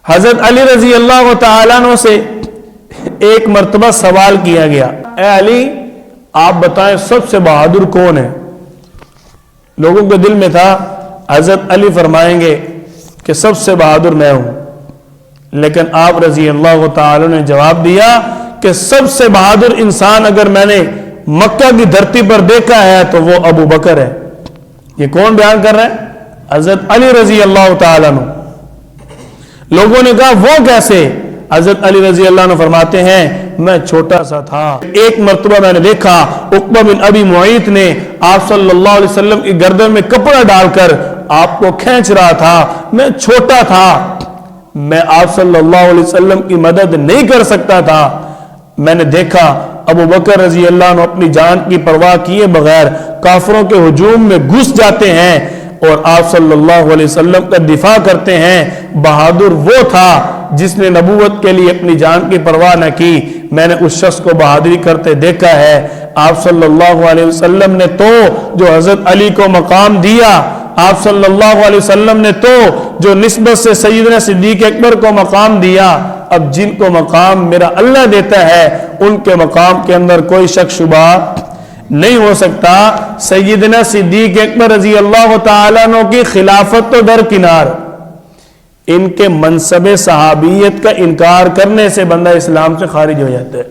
حضرت علی رضی اللہ تعالیٰ عنہ سے ایک مرتبہ سوال کیا گیا، اے علی آپ بتائیں سب سے بہادر کون ہے؟ لوگوں کے دل میں تھا حضرت علی فرمائیں گے کہ سب سے بہادر میں ہوں، لیکن آپ رضی اللہ تعالیٰ نے جواب دیا کہ سب سے بہادر انسان اگر میں نے مکہ کی دھرتی پر دیکھا ہے تو وہ ابو بکر ہے۔ یہ کون بیان کر رہا ہے؟ حضرت علی رضی اللہ تعالیٰ عنہ۔ لوگوں نے کہا وہ کیسے؟ حضرت علی رضی اللہ عنہ فرماتے ہیں میں چھوٹا سا تھا، ایک مرتبہ میں نے دیکھا عقبہ بن ابی معیط نے آپ صلی اللہ علیہ وسلم کی گردن میں کپڑا ڈال کر آپ کو کھینچ رہا تھا، میں چھوٹا تھا، میں آپ صلی اللہ علیہ وسلم کی مدد نہیں کر سکتا تھا، میں نے دیکھا ابو بکر رضی اللہ عنہ اپنی جان کی پرواہ کیے بغیر کافروں کے ہجوم میں گھس جاتے ہیں اور آپ صلی اللہ علیہ وسلم کا دفاع کرتے ہیں۔ بہادر وہ تھا جس نے نبوت کے لیے اپنی جان کی پرواہ نہ کی، میں نے اس شخص کو بہادری کرتے دیکھا ہے۔ آپ صلی اللہ علیہ وسلم نے تو جو حضرت علی کو مقام دیا، آپ صلی اللہ علیہ وسلم نے تو جو نسبت سے سیدنا صدیق اکبر کو مقام دیا، اب جن کو مقام میرا اللہ دیتا ہے ان کے مقام کے اندر کوئی شک شبہ نہیں ہو سکتا۔ سیدنا صدیق اکبر رضی اللہ تعالیٰ عنہ کی خلافت تو درکنار، ان کے منصب صحابیت کا انکار کرنے سے بندہ اسلام سے خارج ہو جاتا ہے۔